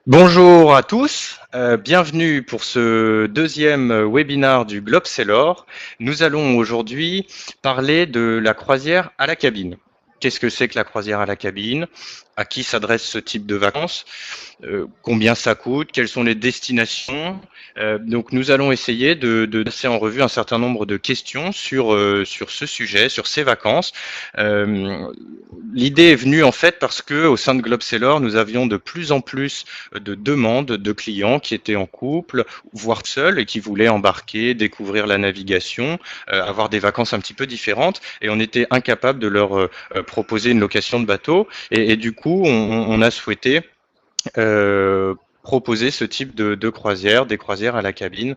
Bonjour à tous, bienvenue pour ce deuxième webinaire du Globe Sailor. Nous allons aujourd'hui parler de la croisière à la cabine. Qu'est-ce que c'est que la croisière à la cabine? À qui s'adresse ce type de vacances? Combien ça coûte? Quelles sont les destinations? Donc nous allons essayer de passer en revue un certain nombre de questions sur ce sujet, sur ces vacances. L'idée est venue en fait parce que au sein de Globe Sailor, nous avions de plus en plus de demandes de clients qui étaient en couple, voire seuls et qui voulaient embarquer, découvrir la navigation, avoir des vacances un petit peu différentes, et on était incapable de leur proposer une location de bateau. Et du coup, on a souhaité proposer ce type de croisière, des croisières à la cabine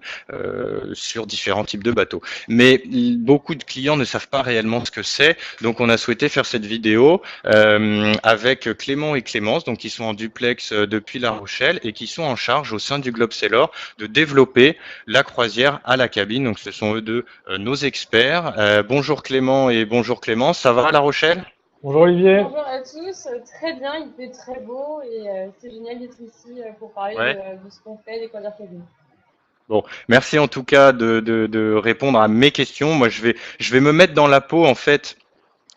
sur différents types de bateaux. Mais beaucoup de clients ne savent pas réellement ce que c'est, donc on a souhaité faire cette vidéo avec Clément et Clémence, donc qui sont en duplex depuis La Rochelle et qui sont en charge au sein du Globe Sailor de développer la croisière à la cabine. Donc ce sont eux deux nos experts. Bonjour Clément et bonjour Clémence, ça va à La Rochelle? Bonjour Olivier. Bonjour à tous, très bien, il fait très beau et c'est génial d'être ici pour parler Ouais. de ce qu'on fait des croisières cabines. Bon, merci en tout cas de répondre à mes questions. Moi, je vais me mettre dans la peau en fait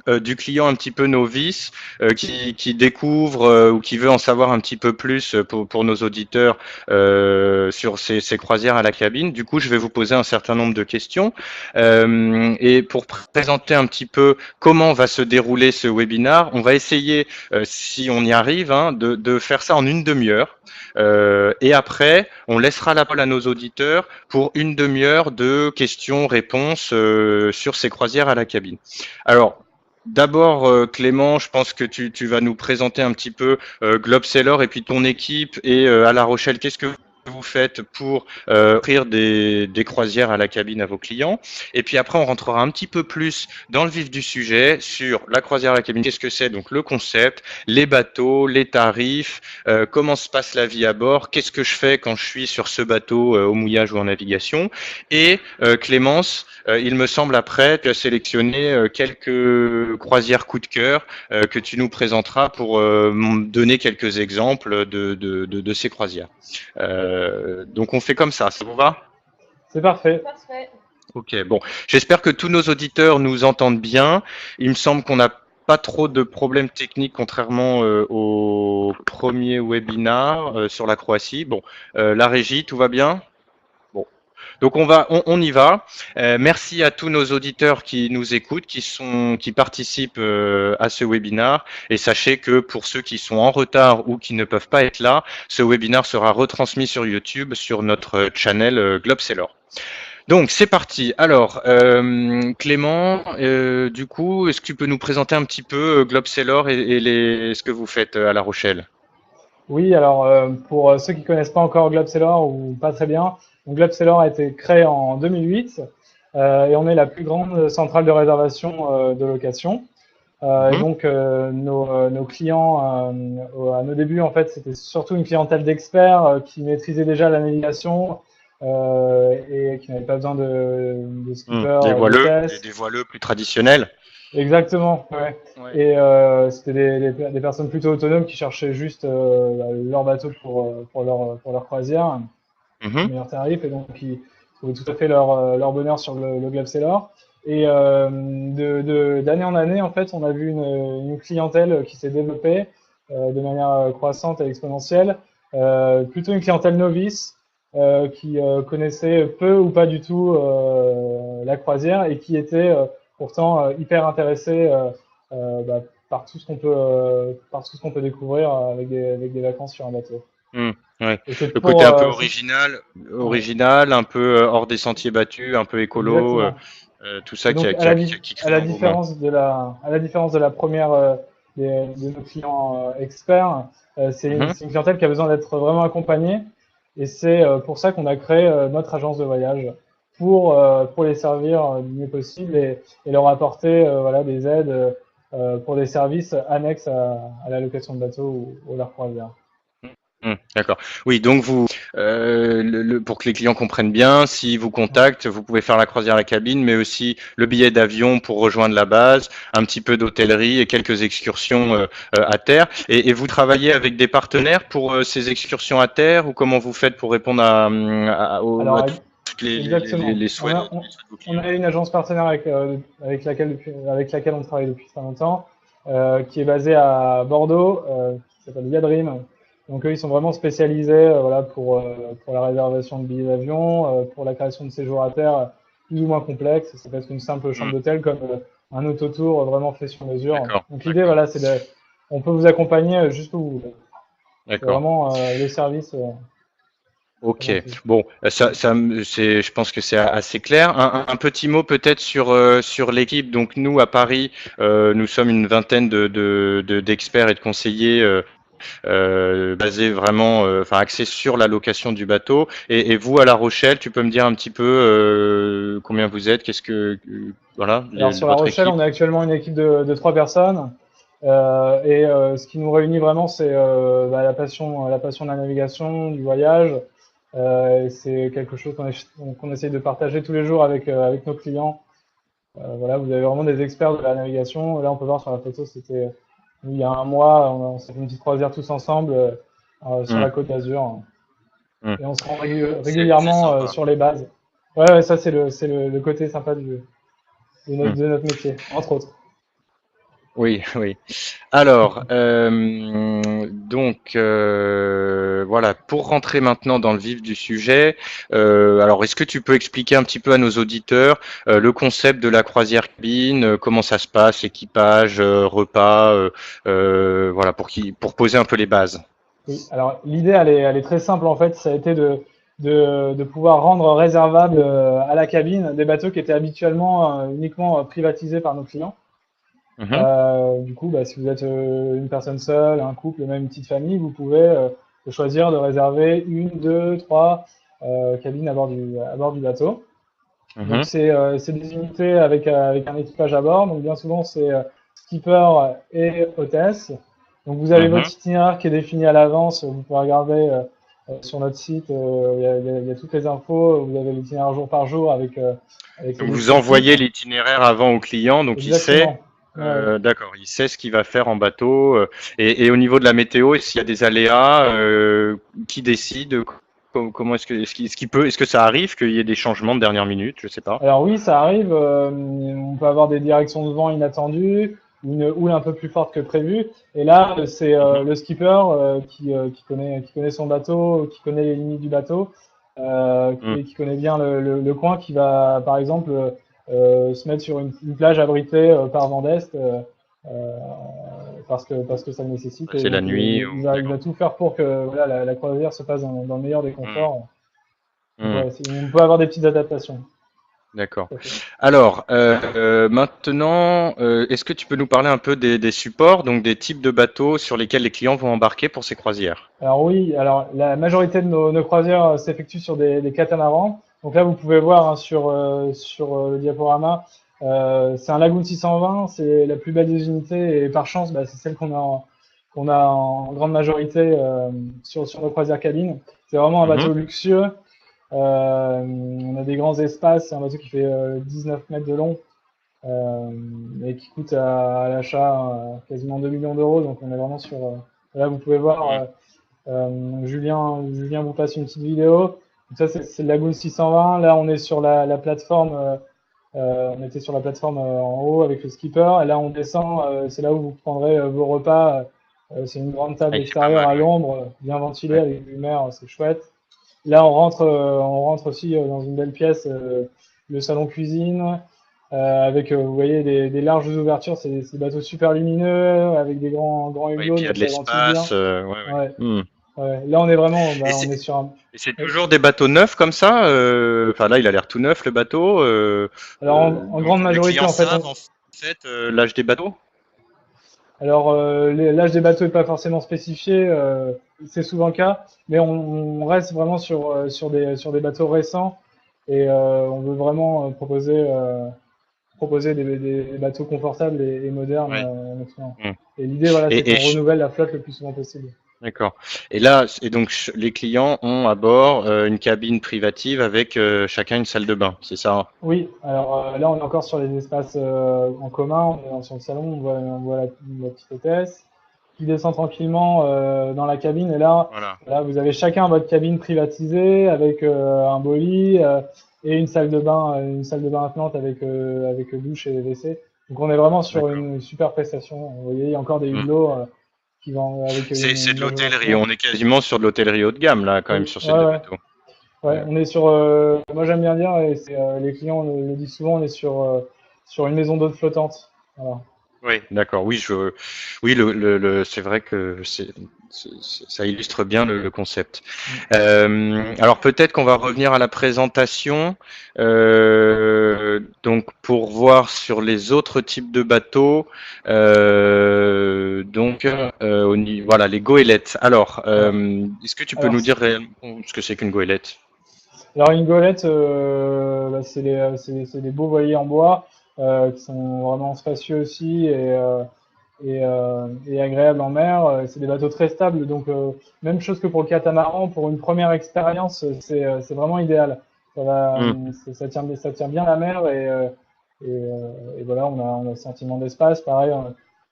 du client un petit peu novice qui découvre ou qui veut en savoir un petit peu plus pour nos auditeurs sur ces croisières à la cabine. Du coup, je vais vous poser un certain nombre de questions. Et pour présenter un petit peu comment va se dérouler ce webinaire, on va essayer, si on y arrive, hein, de faire ça en une demi-heure. Et après, on laissera la parole à nos auditeurs pour une demi-heure de questions-réponses sur ces croisières à la cabine. Alors, d'abord, Clément, je pense que tu vas nous présenter un petit peu Globe Sailor et puis ton équipe et à La Rochelle, qu'est-ce que vous faites pour offrir des croisières à la cabine à vos clients. Et puis après, on rentrera un petit peu plus dans le vif du sujet sur la croisière à la cabine. Qu'est-ce que c'est? Donc le concept, les bateaux, les tarifs, comment se passe la vie à bord, qu'est-ce que je fais quand je suis sur ce bateau au mouillage ou en navigation. Et Clémence, il me semble après, tu as sélectionné quelques croisières coup de cœur que tu nous présenteras pour donner quelques exemples de ces croisières. Donc on fait comme ça vous va? C'est parfait. Parfait. Ok, bon. J'espère que tous nos auditeurs nous entendent bien. Il me semble qu'on n'a pas trop de problèmes techniques contrairement au premier webinar sur la Croatie. Bon, la régie, tout va bien? Bon. Donc on y va. Merci à tous nos auditeurs qui nous écoutent, qui participent à ce webinaire. Et sachez que pour ceux qui sont en retard ou qui ne peuvent pas être là, ce webinaire sera retransmis sur YouTube sur notre channel Globe Sailor. Donc c'est parti. Alors Clément, du coup, est-ce que tu peux nous présenter un petit peu Globe Sailor et ce que vous faites à La Rochelle? Oui, alors pour ceux qui connaissent pas encore Globe Sailor ou pas très bien, donc Globe Sailor a été créé en 2008 et on est la plus grande centrale de réservation de location. Et Mhm. donc nos clients à nos débuts en fait c'était surtout une clientèle d'experts qui maîtrisaient déjà la navigation et qui n'avaient pas besoin de skipper d'hôtesse. Des voileux plus traditionnels. Exactement, ouais. Ouais. Et c'était des personnes plutôt autonomes qui cherchaient juste leur bateau pour leur croisière, Mhm. meilleur tarif, et donc qui trouvaient tout à fait leur bonheur sur le Globe Sailor. Et d'année en année, en fait, on a vu une clientèle qui s'est développée de manière croissante et exponentielle, plutôt une clientèle novice qui connaissait peu ou pas du tout la croisière et qui était pourtant hyper intéressé par tout ce qu'on peut par tout ce qu'on peut découvrir avec des vacances sur un bateau. Mm, ouais. Et c'est Le côté pour un peu ouais, original, un peu hors des sentiers battus, un peu écolo, exactement. tout Et ça donc qui à crée la l'engouement. différence de la première de nos clients experts, Mhm. c'est une clientèle qui a besoin d'être vraiment accompagnée et c'est pour ça qu'on a créé notre agence de voyage pour les servir du mieux possible et leur apporter voilà des aides pour des services annexes à la location de bateau ou leur croisière. D'accord. Oui, donc pour que les clients comprennent bien, s'ils vous contactent, vous pouvez faire la croisière à la cabine, mais aussi le billet d'avion pour rejoindre la base, un petit peu d'hôtellerie et quelques excursions à terre. Et vous travaillez avec des partenaires pour ces excursions à terre, ou comment vous faites pour répondre à Alors, toutes exactement. les souhaits les souhaits de vos On clients? a une agence partenaire avec laquelle on travaille depuis très longtemps, qui est basée à Bordeaux, qui s'appelle Yadrim. Donc eux, ils sont vraiment spécialisés, voilà, pour la réservation de billets d'avion, pour la création de séjours à terre plus ou moins complexes. Ça peut être une simple chambre Hmm, d'hôtel comme un autotour vraiment fait sur mesure. d'accord, Donc l'idée, d'accord, voilà, on peut vous accompagner juste où vous voulez. C'est d'accord. vraiment le service Ok, avant tout. bon, je pense que c'est assez clair. Un petit mot peut-être sur l'équipe. Donc nous à Paris, nous sommes une vingtaine d'experts et de conseillers basés vraiment, enfin axés sur la location du bateau. Et vous à La Rochelle, tu peux me dire un petit peu combien vous êtes, voilà, Alors sur La votre Rochelle, équipe. on est actuellement une équipe de 3 personnes. Ce qui nous réunit vraiment, c'est la passion de la navigation, du voyage. Et c'est quelque chose qu'on essaye de partager tous les jours avec nos clients. Voilà, vous avez vraiment des experts de la navigation. Là, on peut voir sur la photo, c'était il y a un mois, on s'est fait une petite croisière tous ensemble sur Hmm, la Côte d'Azur. hmm. Et on se rend C'est régulièrement sympa. sur les bases. Ouais, ouais, ça c'est le côté sympa Hmm. de notre métier, entre autres. Oui, oui. Alors, voilà, pour rentrer maintenant dans le vif du sujet, alors est-ce que tu peux expliquer un petit peu à nos auditeurs le concept de la croisière cabine, comment ça se passe, équipage, repas, voilà, pour poser un peu les bases. Oui, alors l'idée, elle est très simple en fait. Ça a été de pouvoir rendre réservable à la cabine des bateaux qui étaient habituellement uniquement privatisés par nos clients. Mhm, Du coup, bah, si vous êtes une personne seule, un couple, même une petite famille, vous pouvez choisir de réserver une, deux, trois cabines à bord du bateau. Donc mhm, c'est des unités avec un équipage à bord. Donc bien souvent c'est skipper et hôtesse. Donc vous avez votre mhm. itinéraire qui est défini à l'avance. Vous pouvez regarder sur notre site. Il y a toutes les infos. Vous avez l'itinéraire jour par jour avec les Vous descriptifs. envoyez l'itinéraire avant au client, donc il sait. Exactement. Ouais. D'accord, il sait ce qu'il va faire en bateau. Et au niveau de la météo, s'il y a des aléas, qui décide? Comment est-ce que ça arrive qu'il y ait des changements de dernière minute? Je sais pas. Alors oui, ça arrive. On peut avoir des directions de vent inattendues, une houle un peu plus forte que prévu. Et là, c'est Mhm, le skipper qui connaît son bateau, qui connaît les limites du bateau, mhm. qui connaît bien le coin, qui va, par exemple, se mettre sur une plage abritée par vent d'est, euh, parce que ça le nécessite. Et C'est la donc, nuit. il va D'accord. tout faire pour que voilà, la croisière se passe dans le meilleur des Mhm, conforts. Donc, mhm. ouais, on peut avoir des petites adaptations. D'accord. Tout à fait. Alors, maintenant, est-ce que tu peux nous parler un peu des supports, donc des types de bateaux sur lesquels les clients vont embarquer pour ces croisières? Alors oui, alors la majorité de nos croisières s'effectuent sur des catamarans. Donc là, vous pouvez voir hein, sur le diaporama, c'est un Lagoon 620, c'est la plus belle des unités et par chance, bah, c'est celle qu'on a en grande majorité sur nos croisières cabines. C'est vraiment un Mhm, bateau luxueux. On a des grands espaces, c'est un bateau qui fait 19 mètres de long et qui coûte à l'achat quasiment 2 millions d'euros. Donc on est vraiment là, vous pouvez voir. mhm. Julien vous passe une petite vidéo. Donc ça, c'est le Lagoon 620. Là, on est sur la plateforme. On était sur la plateforme en haut avec le skipper. Et là, on descend. C'est là où vous prendrez vos repas. C'est une grande Ah, table c'est pas extérieure mal, à ouais. l'ombre, bien ventilée Ouais. avec du lumière. C'est chouette. Là, on rentre aussi dans une belle pièce, le salon cuisine, avec, vous voyez, des larges ouvertures. C'est des bateaux super lumineux, avec des grands Ouais, et hublots, puis il y a donc de ça ventile bien. l'espace. Ouais, ouais. Ouais. Hmm. Ouais, là, on est vraiment, Et bah, c'est on est sur un. et c'est Oui. toujours des bateaux neufs comme ça? Enfin là, il a l'air tout neuf le bateau. Alors, en Donc grande les majorité, clients en fait, savent en fait l'âge des bateaux? alors l'âge des bateaux est pas forcément spécifié, c'est souvent le cas, mais on reste vraiment sur des bateaux récents et on veut vraiment proposer des bateaux confortables et modernes Ouais. à nos clients. Hmm. Et l'idée, voilà, c'est Et qu'on renouvelle la flotte le plus souvent possible. D'accord. Et là, donc les clients ont à bord une cabine privative avec chacun une salle de bain, c'est ça, hein? Oui, alors là on est encore sur les espaces en commun, on est sur le salon, on voit la petite hôtesse qui descend tranquillement dans la cabine et Voilà. là vous avez chacun votre cabine privatisée avec un beau lit et une salle de bain attenante avec douche et WC. Donc on est vraiment sur D'accord. une super prestation. Vous voyez, il y a encore des Mm. hublots qui vont avec C'est une de l'hôtellerie. majoration. On est quasiment sur de l'hôtellerie haut de gamme là, quand même, Oui, sur ces ouais, deux ouais. bateaux. Ouais, Ouais. on est sur. Moi, j'aime bien dire, et les clients le disent souvent, on est sur une maison d'hôte flottante. Voilà. Oui, d'accord. Oui, c'est vrai que ça illustre bien le concept. Mm. Alors peut-être qu'on va revenir à la présentation, donc pour voir sur les autres types de bateaux, voilà les goélettes. Alors, Ouais. est-ce que tu peux Alors, nous dire réellement ce que c'est qu'une goélette? alors une golette, bah, c'est des beaux voiliers en bois qui sont vraiment spacieux aussi et agréables en mer. C'est des bateaux très stables, donc même chose que pour le catamaran, pour une première expérience, c'est vraiment idéal. Hmm, Ça tient bien la mer et voilà, on a le sentiment d'espace. Pareil,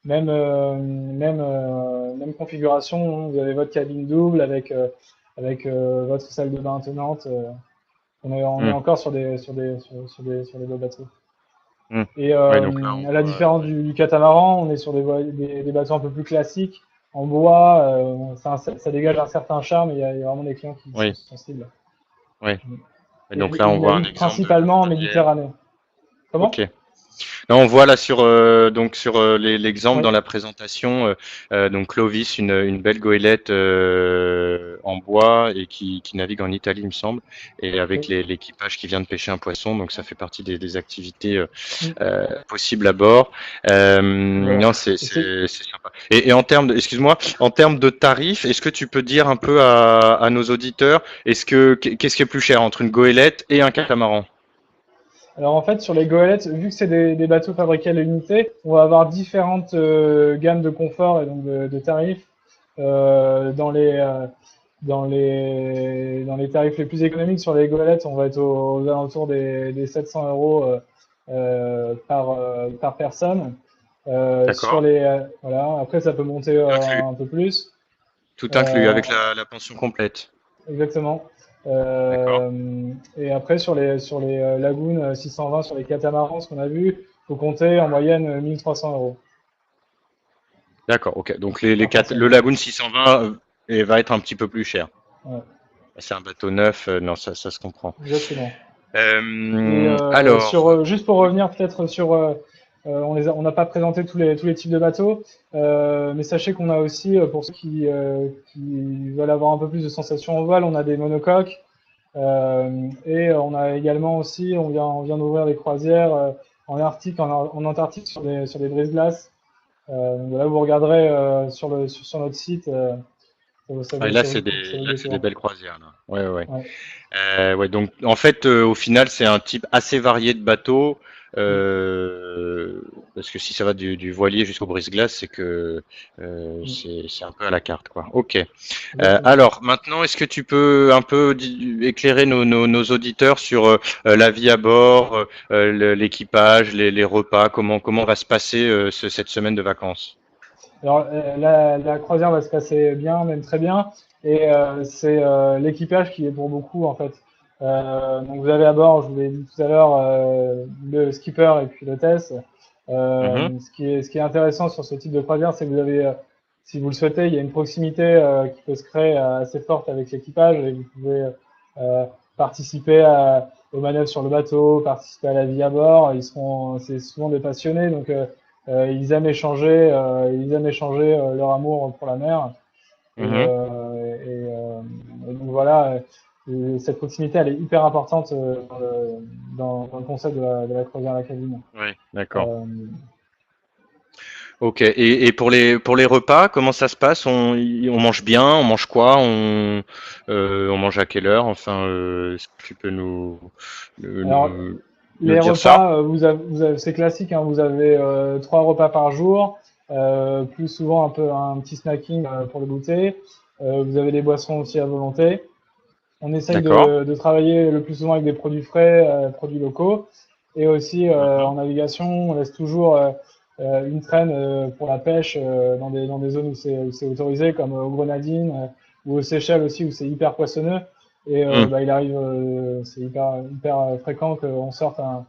même configuration. Hein. Vous avez votre cabine double avec votre salle de bain attenante. On est hmm, encore sur des beaux bateaux. hmm. Et Ouais, donc là à la on voit. différence du catamaran, on est sur des bateaux un peu plus classiques, en bois. Ça dégage un certain charme et il y a vraiment des clients qui sont Oui, sensibles. oui. Et Et donc là ils on voit un naviguent exemple principalement en de volière. Méditerranée. Ok. Comment? Là, on voit là sur l'exemple Oui. dans la présentation, donc Clovis, une belle goélette en bois et qui navigue en Italie, il me semble, et avec Oui. l'équipage qui vient de pêcher un poisson, donc ça fait partie des activités Mm. possibles à bord. Voilà. Non, Et c'est c'est sympa. Et en termes excuse-moi, en termes de tarifs, est-ce que tu peux dire un peu à nos auditeurs, qu'est-ce qui est plus cher entre une goélette et un catamaran? Alors en fait, sur les goélettes, vu que c'est des bateaux fabriqués à l'unité, on va avoir différentes gammes de confort et donc de tarifs. Dans dans les tarifs les plus économiques sur les goélettes, on va être aux alentours des 700 euros par personne. D'accord. Voilà. Après, ça peut monter Inclus. un peu plus. Tout inclus Euh, avec la pension complète. Exactement. D'accord. Et après, sur les lagoons 620, sur les catamarans, ce qu'on a vu, faut compter en moyenne 1300 euros D'accord, ok. Donc par le personne. Lagoon 620 va être un petit peu plus cher. Ouais, C'est un bateau neuf, non, ça se comprend. exactement. Et Alors, juste pour revenir peut-être sur, on n'a pas présenté tous les types de bateaux, mais sachez qu'on a aussi, pour ceux qui veulent avoir un peu plus de sensations en voile, on a des monocoques. Et on a également aussi, on vient d'ouvrir des croisières en Arctique, en Antarctique sur des brise-glaces. Voilà, vous regarderez sur notre site, et là, ça vaut le là, c'est des détour. belles croisières, là. Ouais, ouais. Ouais. Ouais, donc, en fait, au final, c'est un type assez varié de bateau. Mm. euh, Parce que si ça va du voilier jusqu'au brise-glace, c'est que Mm. c'est un peu à la carte, quoi. Ok. Exactement. Alors, maintenant, est-ce que tu peux un peu éclairer nos auditeurs sur la vie à bord, l'équipage, les repas, comment va se passer cette semaine de vacances? Alors, la croisière va se passer bien, même très bien. Et c'est l'équipage qui est pour beaucoup, en fait. Donc, vous avez à bord, je vous l'ai dit tout à l'heure, le skipper et puis l'hôtesse. Mhm, Ce qui est intéressant sur ce type de croisière, c'est que vous avez, si vous le souhaitez, il y a une proximité qui peut se créer assez forte avec l'équipage et vous pouvez participer aux manœuvres sur le bateau, participer à la vie à bord. C'est souvent des passionnés, donc ils aiment échanger leur amour pour la mer. mhm. Et donc voilà, cette proximité, elle est hyper importante dans le concept de la croisière à la cabine. Oui, d'accord. Euh, Ok. Et pour les repas, comment ça se passe? On mange bien, on mange quoi? On mange à quelle heure? Enfin, est-ce que tu peux alors, nous les dire ça? repas, c'est classique, hein, vous avez 3 repas par jour. plus souvent un petit snacking pour le goûter. Vous avez des boissons aussi à volonté. On essaye D'accord. de travailler le plus souvent avec des produits frais, produits locaux. Et aussi Mhm. en navigation, on laisse toujours une traîne pour la pêche dans des zones où c'est autorisé, comme aux Grenadines ou aux Seychelles aussi, où c'est hyper poissonneux. Et Mhm. bah, il arrive, c'est hyper fréquent qu'on sorte Ah,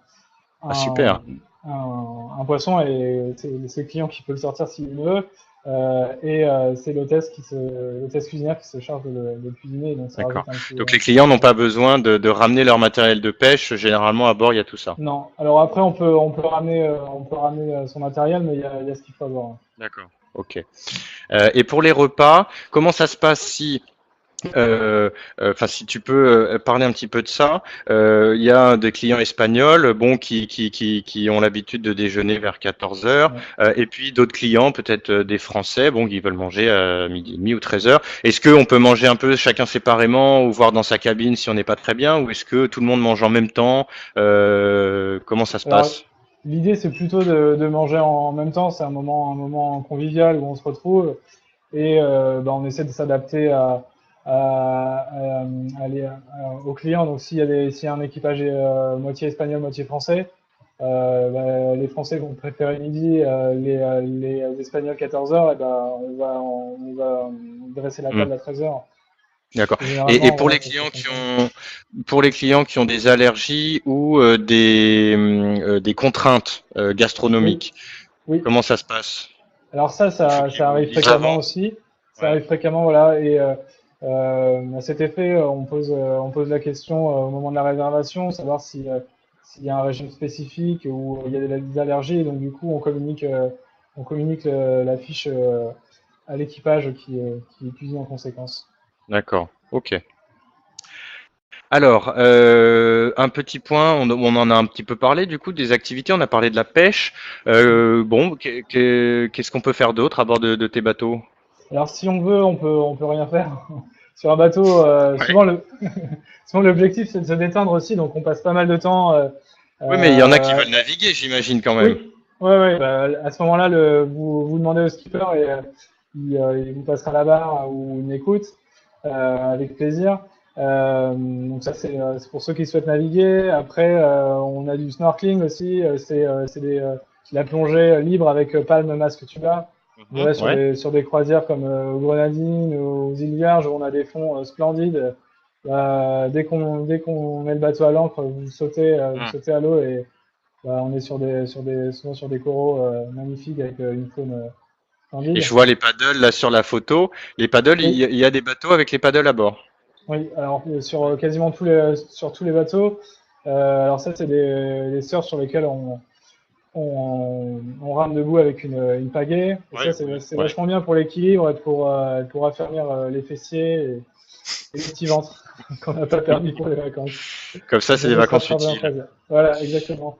un, super. un poisson et c'est le client qui peut le sortir s'il veut. C'est l'hôtesse cuisinière qui se charge de le cuisiner, donc ça D'accord. rajoute un petit. Donc les clients n'ont pas besoin de ramener leur matériel de pêche. Généralement, à bord, il y a tout ça. Non. Alors après, on peut ramener son matériel, mais il y a ce qu'il faut avoir. D'accord. Ok. Et pour les repas, comment ça se passe si enfin, si tu peux parler un petit peu de ça. Il y a des clients espagnols, bon, qui ont l'habitude de déjeuner vers 14 heures, Ouais. et puis d'autres clients, peut-être des Français, bon, qui veulent manger à midi et demi ou 13 heures. Est-ce qu'on peut manger un peu chacun séparément ou voir dans sa cabine si on n'est pas très bien, ou est-ce que tout le monde mange en même temps? Comment ça se Alors, passe? l'idée, c'est plutôt de manger en même temps. C'est un moment convivial où on se retrouve et bah, on essaie de s'adapter aux clients. Donc, s'il y a un équipage moitié espagnol, moitié français, bah, les Français vont préférer midi, les Espagnols 14 heures, et bah, on va dresser la Hmm. table à 13 heures. D'accord. Et Généralement, pour voilà, les ça se passe clients comme ça. pour les clients qui ont des allergies ou des contraintes Oui, gastronomiques, oui. comment ça se passe? Alors Il faut qu'ils ça vous le arrive disent fréquemment avant? aussi. Ça Ouais. arrive fréquemment, voilà. À cet effet, on pose la question au moment de la réservation, savoir s'il y a un régime spécifique ou il y a des allergies. Et donc du coup, on communique la fiche à l'équipage qui cuisine en conséquence. D'accord. Ok. Alors, un petit point, on en a un petit peu parlé du coup des activités. On a parlé de la pêche. Bon, qu'est-ce qu'on peut faire d'autre à bord de tes bateaux? Alors si on veut, on peut rien faire. Sur un bateau, Ouais. souvent l'objectif c'est de se détendre aussi, donc on passe pas mal de temps. Oui, mais il y en a qui Euh, veulent naviguer, j'imagine quand même. Oui, bah, à ce moment-là, vous demandez au skipper et il vous passera la barre ou une écoute avec plaisir. Donc ça, c'est pour ceux qui souhaitent naviguer. Après, on a du snorkeling aussi. De la plongée libre avec palme, masque, tuba. Vous Mhm. verrez Ouais. sur des croisières comme aux Grenadines, aux îles Vierges, où on a des fonds splendides. Dès qu'on met le bateau à l'ancre, vous Hmm. sautez à l'eau et bah, on est souvent sur des coraux magnifiques avec une faune Et splendide. je vois les paddles là sur la photo. Les paddles, Oui, il y a des bateaux avec les paddles à bord. oui. Alors sur quasiment sur tous les bateaux. Alors ça, c'est des surfs sur lesquels on rame debout avec une pagaie. Et ça, Ouais, oui. c'est Ouais. vachement bien pour l'équilibre et pour affermir les fessiers et le petit ventre qu'on n'a pas permis pour les vacances. Comme ça, Donc c'est on des peut se vacances rattraper en utiles. croisière. Voilà, exactement.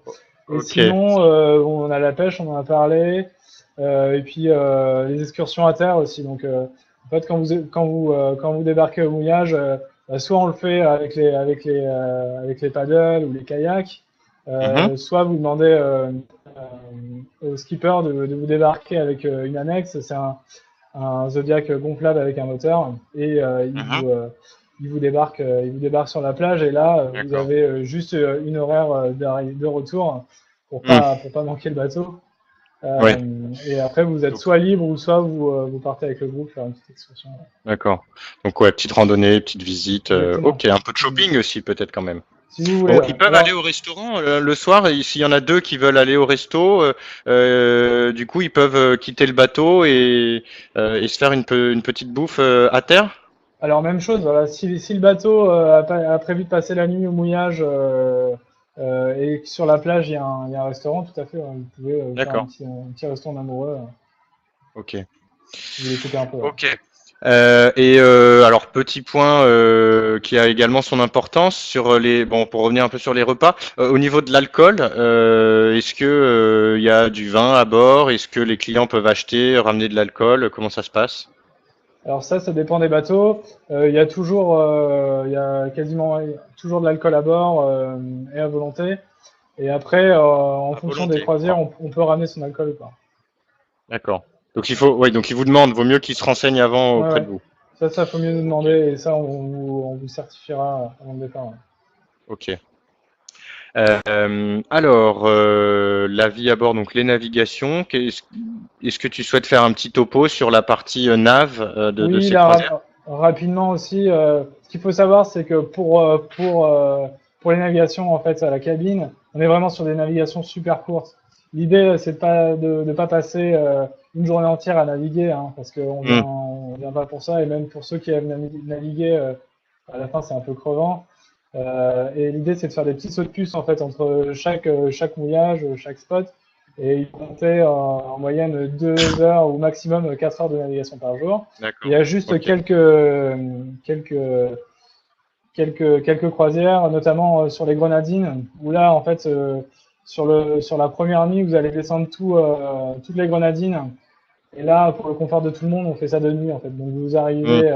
Et Ok. sinon, on a la pêche, on en a parlé, et puis les excursions à terre aussi. Donc, en fait, quand vous débarquez au mouillage, bah, soit on le fait avec les paddles ou les kayaks, Mhm. soit vous demandez au skipper de vous débarquer avec une annexe. C'est un Zodiac gonflable avec un moteur, et Mhm. il vous débarque sur la plage, et là, vous D'accord. avez juste une horaire de retour Hmm. pour pas manquer le bateau. Ouais. Et après, vous êtes Donc, soit libre ou soit vous partez avec le groupe faire une petite excursion. d'accord. Donc ouais, petite randonnée, petite visite. Exactement. Ok, un peu de Mm. shopping aussi peut-être quand même. Si vous voulez, Bon, ils ouais. peuvent aller Alors, au restaurant le soir. Et s'il y en a deux qui veulent aller au resto, du coup, ils peuvent quitter le bateau et se faire une petite bouffe à terre. alors, même chose, voilà. Si le bateau a prévu de passer la nuit au mouillage et que sur la plage, il y a un restaurant, tout à fait, ouais. Vous pouvez faire D'accord. un petit restaurant d'amoureux Ok. si vous voulez couper un peu. Ouais. Ok. Alors petit point qui a également son importance sur les bon pour revenir un peu sur les repas au niveau de l'alcool est-ce que il y a du vin à bord, est-ce que les clients peuvent acheter ramener de l'alcool, comment ça se passe? Alors ça dépend des bateaux. Il y a quasiment toujours de l'alcool à bord et à volonté. Et après, en À fonction des volonté, croisières, d'accord. on peut ramener son alcool ou pas. D'accord. Donc il faut, ouais, donc il vous demande, vaut mieux qu'il se renseigne avant Ouais, auprès ouais. de vous. Ça faut mieux nous demander et ça, on vous certifiera avant le départ. Ouais. Ok. Alors, la vie à bord, donc les navigations. Est-ce que tu souhaites faire un petit topo sur la partie nav de Oui, ces là, croisières? rapidement aussi, ce qu'il faut savoir, c'est que pour les navigations, en fait, à la cabine, on est vraiment sur des navigations super courtes. L'idée, c'est de pas passer une journée entière à naviguer, hein, parce Hmm. on vient pas pour ça, et même pour ceux qui aiment naviguer, à la fin, c'est un peu crevant. Et l'idée, c'est de faire des petits sauts de puce, en fait, entre chaque mouillage, chaque spot, et il comptait en moyenne 2 heures ou maximum 4 heures de navigation par jour. Il y D'accord. a juste Ok. quelques, quelques croisières, notamment sur les Grenadines, où là, en fait, sur la première nuit, vous allez descendre toutes les Grenadines. Et là, pour le confort de tout le monde, on fait ça de nuit, en fait. Donc, vous Hmm. arrivez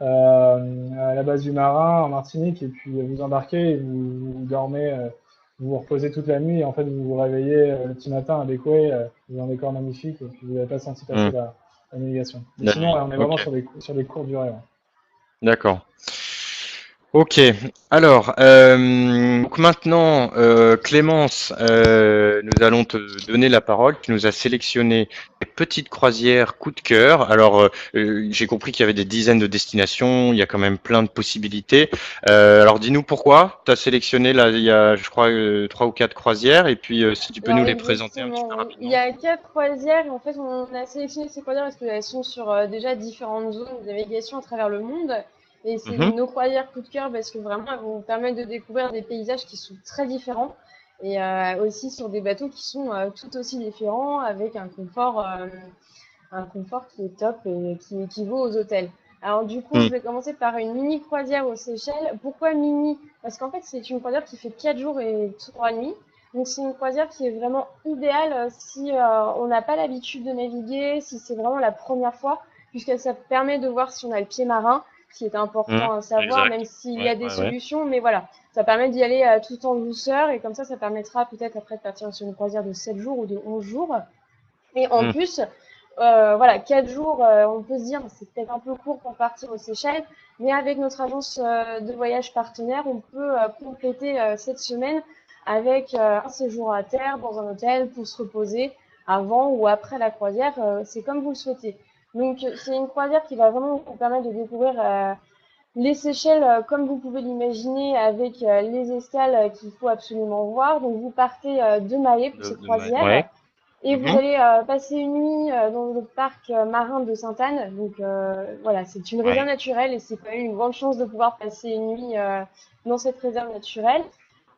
à la base du Marin, en Martinique, et puis vous embarquez, et vous dormez, vous vous reposez toute la nuit, et en fait, vous vous réveillez le petit matin à Bécoué, dans des décor magnifiques, et puis vous n'avez pas senti passer Hmm. la navigation. Mais La sinon, nuit. ouais, on est vraiment Ok. sur des courtes durées. Ouais. D'accord. Ok, alors donc maintenant Clémence, nous allons te donner la parole. Tu nous as sélectionné des petites croisières coup de cœur. Alors j'ai compris qu'il y avait des dizaines de destinations, il y a quand même plein de possibilités. Alors dis-nous pourquoi tu as sélectionné là, il y a je crois 3 ou 4 croisières et puis si tu peux Alors nous les présenter un petit exactement, peu oui. Il rapidement. y a 4 croisières. En fait, on a sélectionné ces croisières parce qu'elles sont sur déjà différentes zones de navigation à travers le monde. Et c'est Mhm, nos croisières coup de cœur parce que vraiment, elles vont vous permettre de découvrir des paysages qui sont très différents. Et aussi sur des bateaux qui sont tout aussi différents avec un confort qui est top et qui équivaut aux hôtels. Alors du coup, je mhm, vais commencer par une mini croisière aux Seychelles. Pourquoi mini? Parce qu'en fait, c'est une croisière qui fait 4 jours et 3 nuits. Donc c'est une croisière qui est vraiment idéale si on n'a pas l'habitude de naviguer, si c'est vraiment la première fois, puisque ça permet de voir si on a le pied marin, ce qui est mhm. important à savoir, Exact. même s'il y Ouais, a des ouais, ouais. solutions. Mais voilà, ça permet d'y aller tout en douceur et comme ça permettra peut-être après de partir sur une croisière de 7 jours ou de 11 jours. Et en Mhm, plus, voilà, 4 jours, on peut se dire c'est peut-être un peu court pour partir aux Seychelles, mais avec notre agence de voyage partenaire, on peut compléter cette semaine avec un séjour à terre dans un hôtel pour se reposer avant ou après la croisière, c'est comme vous le souhaitez. Donc c'est une croisière qui va vraiment vous permettre de découvrir les Seychelles comme vous pouvez l'imaginer avec les escales qu'il faut absolument voir. Donc vous partez de Mahé pour cette Ouais. croisière. Et vous Mhm. allez passer une nuit dans le parc marin de Sainte-Anne. Donc voilà, c'est une réserve Ouais. naturelle et c'est quand même une grande chance de pouvoir passer une nuit dans cette réserve naturelle.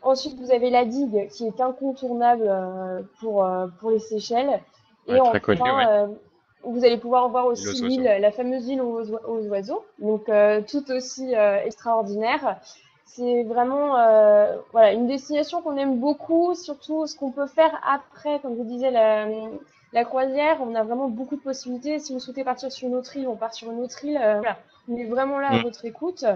Ensuite, vous avez la digue qui est incontournable pour les Seychelles. Et Ouais, très connu, enfin, ouais. vous allez pouvoir voir Et aussi l'os l'île, oiseaux. la fameuse île aux oiseaux, donc tout aussi extraordinaire. C'est vraiment voilà, une destination qu'on aime beaucoup, surtout ce qu'on peut faire après, comme je disais, la croisière. On a vraiment beaucoup de possibilités. Si vous souhaitez partir sur une autre île, on part sur une autre île. Voilà. On est vraiment là à votre écoute.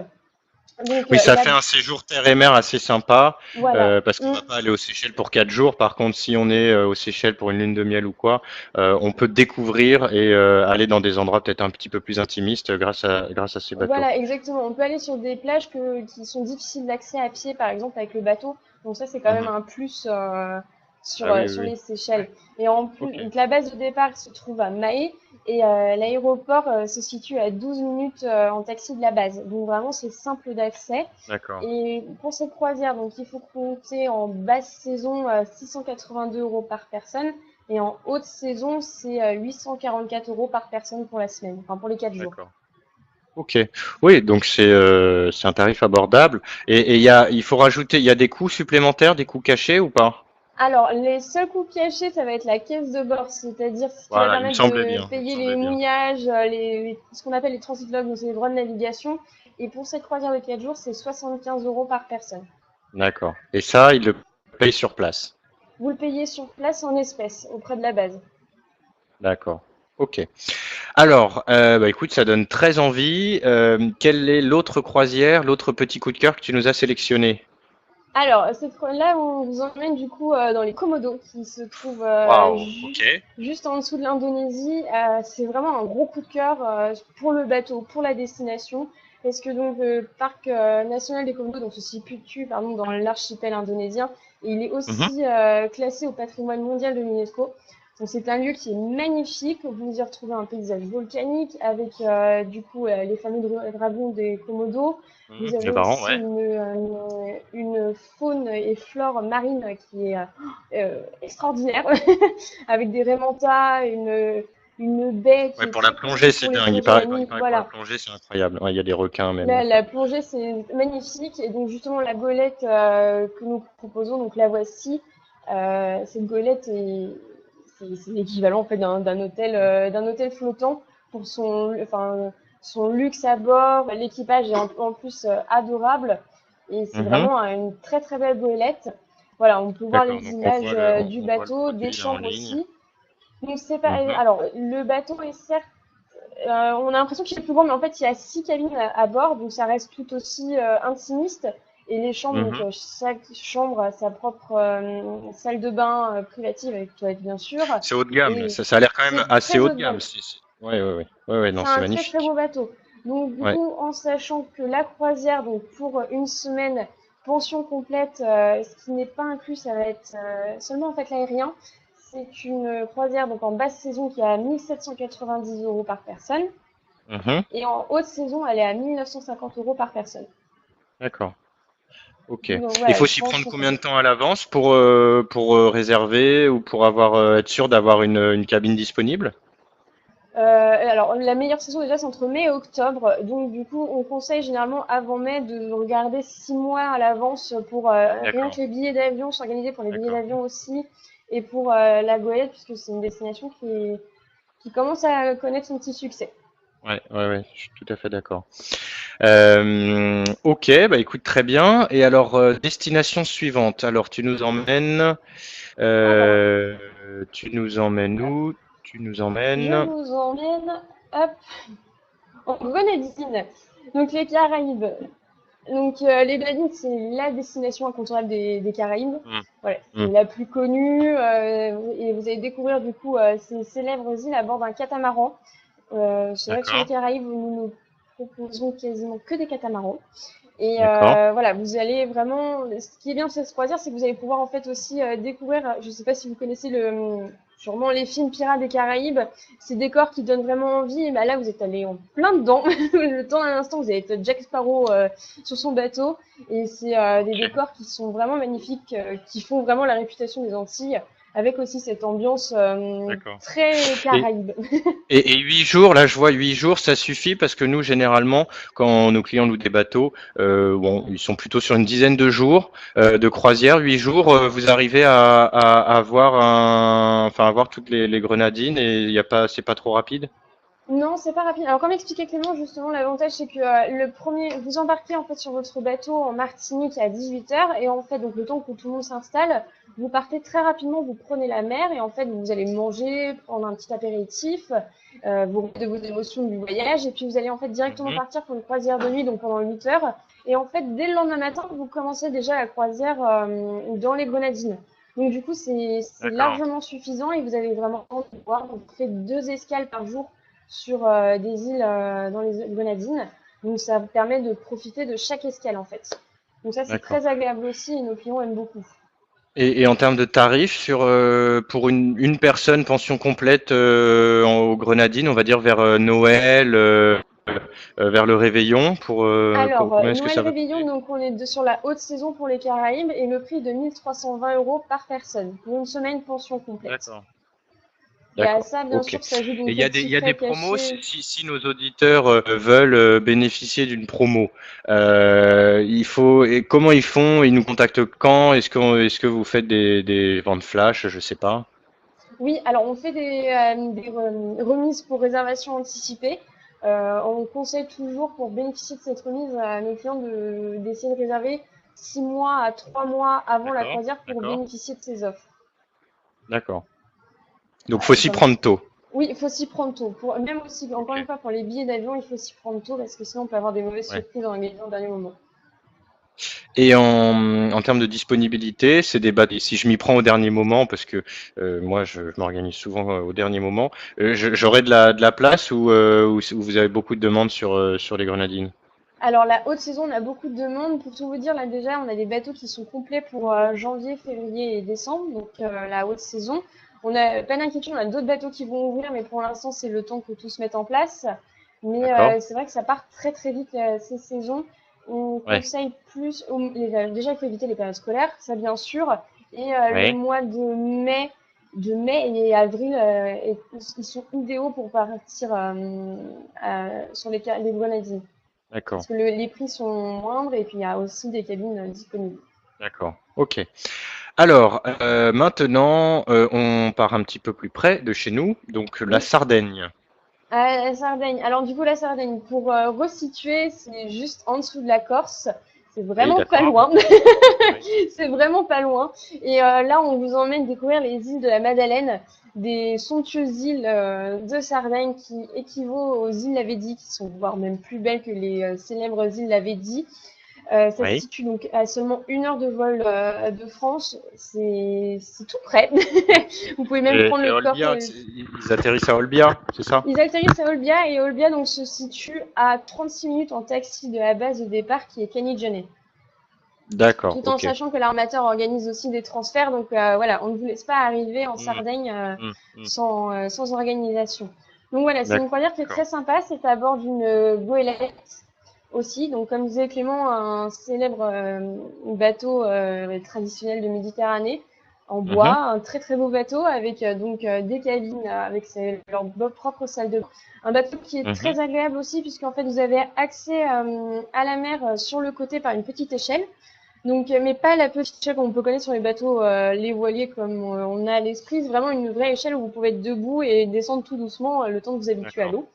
Donc, Oui, ça fait un séjour terre et mer assez sympa voilà. parce qu'on va pas aller aux Seychelles pour 4 jours. Par contre, si on est aux Seychelles pour une lune de miel ou quoi, on peut découvrir et aller dans des endroits peut-être un petit peu plus intimistes grâce à ces bateaux. Voilà, exactement. On peut aller sur des plages qui sont difficiles d'accès à pied, par exemple, avec le bateau. Donc ça, c'est quand même Mhm. un plus Ah oui, oui, sur oui. les Seychelles. Et en plus, Ok, donc la base de départ se trouve à Mahé et l'aéroport se situe à 12 minutes en taxi de la base. Donc vraiment, c'est simple d'accès. d'accord. Et pour cette croisière, donc il faut compter en basse saison 682 euros par personne. Et en haute saison, c'est 844 euros par personne pour la semaine, enfin pour les 4 jours. D'accord. Ok. Oui, donc c'est un tarif abordable. Et il faut rajouter, il y a des coûts supplémentaires, des coûts cachés ou pas? Alors, les seuls coûts cachés, ça va être la caisse de bord, c'est-à-dire ce qui va Voilà, il me permettre semblait de bien. Il me payer les semblait bien. mouillages, ce qu'on appelle les transitlogs, donc c'est les droits de navigation. Et pour cette croisière de 4 jours, c'est 75 euros par personne. D'accord. Et ça, il le paye sur place. Vous le payez sur place en espèces auprès de la base. D'accord. Ok. Alors, bah, écoute, ça donne très envie. Quelle est l'autre croisière, l'autre petit coup de cœur que tu nous as sélectionné? Alors, là, on vous emmène du coup dans les Komodos, qui se trouvent Waouh, ok. juste en dessous de l'Indonésie. C'est vraiment un gros coup de cœur pour le bateau, pour la destination, parce que donc le parc national des Komodos donc, se situe pardon, dans l'archipel indonésien, et il est Mhm. aussi classé au patrimoine mondial de l'UNESCO. Donc c'est un lieu qui est magnifique. Vous y retrouvez un paysage volcanique avec du coup les fameux dragons des Komodos. Mhm. Vous avez Les parents, aussi ouais. une faune et flore marine qui est extraordinaire, avec des raimentas, une baie qui Ouais, est pour la très plongée, pratique pour c'est les dingue. plongées la Il nuit. paraît que pour la Voilà. plongée, c'est incroyable. Ouais, il y a des requins même. La plongée, c'est magnifique. Et donc, justement, la golette que nous proposons, donc la voici. Cette golette c'est l'équivalent en fait d'un hôtel flottant pour son luxe à bord. L'équipage est en plus adorable. Et c'est Mhm. vraiment une très très belle golette. Voilà, on peut voir D'accord, les donc images du on voit le bateau, des produit là en chambres ligne. aussi. Donc c'est pas. Mhm. Alors le bateau est certes on a l'impression qu'il est plus grand, mais en fait, il y a 6 cabines à bord, donc ça reste tout aussi intimiste. Et les chambres, donc Mhm. chaque chambre a sa propre salle de bain privative avec toilette, bien sûr. C'est haut de gamme. Et Ça a l'air quand même c'est assez très haut haut de de gamme. gamme. Ouais, ouais, ouais. Ouais, ouais, non, C'est c'est un très très beau magnifique. bateau. Donc, du Ouais. coup, en sachant que la croisière, donc pour une semaine, pension complète, ce qui n'est pas inclus, ça va être seulement en fait l'aérien. C'est une croisière donc en basse saison qui est à 1 790 € par personne. Mhm. Et en haute saison, elle est à 1 950 € par personne. D'accord. Ok. Donc Il voilà, faut une s'y prendre pension combien de complète. temps à l'avance pour réserver ou pour avoir être sûr d'avoir une cabine disponible? Alors, la meilleure saison déjà, c'est entre mai et octobre. Donc, du coup, on conseille généralement avant mai de regarder 6 mois à l'avance pour rien D'accord, que les billets d'avion, s'organiser pour les billets d'accord. d'avion aussi et pour la Goélette, puisque c'est une destination qui commence à connaître son petit succès. Ouais, ouais, ouais, je suis tout à fait d'accord. Ok, bah écoute, très bien. Et alors, destination suivante. Alors, Alors, euh, tu nous emmènes hop, où? Tu nous je emmènes. vous emmène hop, en Grenadine. Donc, les Caraïbes. Donc, les Grenadines, c'est la destination incontournable des Caraïbes. Hmm, Voilà, c'est hmm. la plus connue. Et vous allez découvrir du coup ces célèbres îles à bord d'un catamaran. C'est vrai que sur les D'accord, Caraïbes, nous ne proposons quasiment que des catamarans. Et d'accord. voilà, vous allez vraiment. Ce qui est bien de cette croisière, c'est que vous allez pouvoir en fait aussi découvrir. Je ne sais pas si vous connaissez sûrement les films Pirates des Caraïbes, ces décors qui donnent vraiment envie. Et bah là, vous êtes allé en plein dedans. Le temps d'un instant, vous allez être Jack Sparrow sur son bateau, et c'est des Ok, décors qui sont vraiment magnifiques, qui font vraiment la réputation des Antilles, avec aussi cette ambiance d'accord. très Et, Caraïbe. et 8 jours, là je vois 8 jours, ça suffit parce que nous généralement, quand nos clients louent des bateaux, bon, ils sont plutôt sur une dizaine de jours de croisière. 8 jours, vous arrivez à avoir enfin avoir toutes les grenadines et il y a pas, c'est pas trop rapide. Non, c'est pas rapide. Alors, comme expliqué Clément, justement, l'avantage, c'est que vous embarquez en fait sur votre bateau en Martinique à 18 h, et en fait, donc le temps que tout le monde s'installe, vous partez très rapidement, vous prenez la mer, et en fait, vous allez manger, prendre un petit apéritif, vous remettez de vos émotions du voyage, et puis vous allez en fait directement Mhm. partir pour une croisière de nuit, donc pendant 8 heures. Et en fait, dès le lendemain matin, vous commencez déjà la croisière dans les Grenadines. Donc, du coup, c'est D'accord. largement suffisant, et vous avez vraiment le temps de voir. Donc, vous faites 2 escales par jour sur des îles dans les Grenadines. Donc ça permet de profiter de chaque escale en fait. Donc ça c'est D'accord. très agréable aussi et nos clients aiment beaucoup. Et en termes de tarifs, pour une personne pension complète aux Grenadines, on va dire vers Noël, vers le réveillon, Alors, combien est-ce que Noël ça va Réveillon, coûter? donc on est sur la haute saison pour les Caraïbes et le prix de 1 320 € par personne pour une semaine pension complète. D'accord. Et à D'accord. ça, bien Ok. sûr, Et s'ajoutent il donc y les a des, petits il y a des frais promos cachés. si nos auditeurs veulent bénéficier d'une promo. Et comment ils font? Ils nous contactent quand? Est-ce que vous faites des ventes flash? Je sais pas. Oui, alors on fait des remises pour réservation anticipée. On conseille toujours pour bénéficier de cette remise à nos clients d'essayer de réserver 6 mois à 3 mois avant la D'accord. croisière pour D'accord. bénéficier de ces offres. D'accord. Donc Voilà, faut donc s'y comme ça. prendre tôt. Oui, il faut s'y prendre tôt. Même aussi, encore Ok. une fois, pour les billets d'avion, il faut s'y prendre tôt parce que sinon on peut avoir des mauvaises Ouais. surprises dans les dernier moment. Et en termes de disponibilité, c'est des bateaux. Si je m'y prends au dernier moment, parce que moi je m'organise souvent au dernier moment, j'aurai de la place ou vous avez beaucoup de demandes sur les grenadines? Alors la haute saison, on a beaucoup de demandes. Pour tout vous dire, là déjà, on a des bateaux qui sont complets pour janvier, février et décembre, donc la haute saison. On a pas d'inquiétude, on a d'autres bateaux qui vont ouvrir, mais pour l'instant, c'est le temps que tout se mette en place. Mais D'accord? c'est vrai que ça part très très vite ces saisons. On Ouais. conseille plus, déjà il faut éviter les périodes scolaires, ça bien sûr, et le Ouais. mois de mai et avril, ils sont idéaux pour partir sur les grenadines. D'accord. Parce que les prix sont moindres et puis il y a aussi des cabines disponibles. D'accord. Ok. Alors, maintenant, on part un petit peu plus près de chez nous, donc la Oui, Sardaigne. la Sardaigne. Alors du coup, la Sardaigne, pour resituer, c'est juste en dessous de la Corse. C'est Oui, vraiment pas d'accord. loin. Oui. C'est vraiment pas loin. Et là, on vous emmène découvrir les îles de la Madeleine, des somptueuses îles de Sardaigne qui équivaut aux îles Lavédie, qui sont voire même plus belles que les célèbres îles Lavédie. Ça se Oui. situe donc à seulement 1 heure de vol de France. C'est tout près. Vous pouvez même prendre Et le Olbia, cortège. ils atterrissent à Olbia, c'est ça? Ils atterrissent à Olbia et Olbia donc se situe à 36 minutes en taxi de la base de départ qui est Caniggiane. D'accord, Tout en ok. sachant que l'armateur organise aussi des transferts. Donc voilà, on ne vous laisse pas arriver en Hmm, Sardaigne hmm. sans organisation. Donc voilà, c'est une croisière qui est D'accord. très sympa. C'est à bord d'une goélette aussi. Donc comme disait Clément, un célèbre bateau traditionnel de Méditerranée en bois, Mhm, un très très beau bateau avec des cabines avec leur propre salle de bain. Un bateau qui est mhm. très agréable aussi puisqu'en fait vous avez accès à la mer sur le côté par une petite échelle. Donc, mais pas la petite échelle qu'on peut connaître sur les bateaux, les voiliers comme on a à l'esprit. C'est vraiment une vraie échelle où vous pouvez être debout et descendre tout doucement le temps de vous habituer à D'accord, l'eau.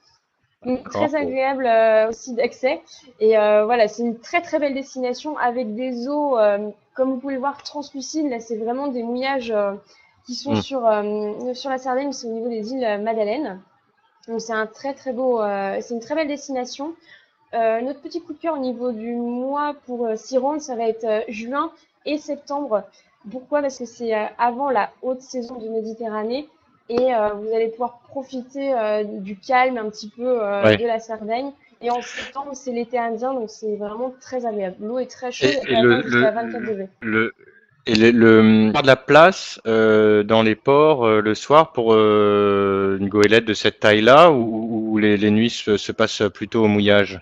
Donc, d'accord. très Bon. agréable aussi d'accès. Et voilà, c'est une très très belle destination avec des eaux, comme vous pouvez le voir, translucides. Là, c'est vraiment des mouillages qui sont Hmm, sur la Sardaigne, c'est au niveau des îles Madeleine. Donc, c'est un très très beau, c'est une très belle destination. Notre petit coup de cœur au niveau du mois pour s'y rendre, ça va être juin et septembre. Pourquoi? Parce que c'est avant la haute saison de Méditerranée et vous allez pouvoir profiter du calme un petit peu de ouais. la Sardaigne. Et en septembre, c'est l'été indien, donc c'est vraiment très agréable. L'eau est très chaude, elle Et peut atteindre jusqu'à 24 degrés. de la place dans les ports le soir pour une goélette de cette taille-là ou les nuits se passent plutôt au mouillage?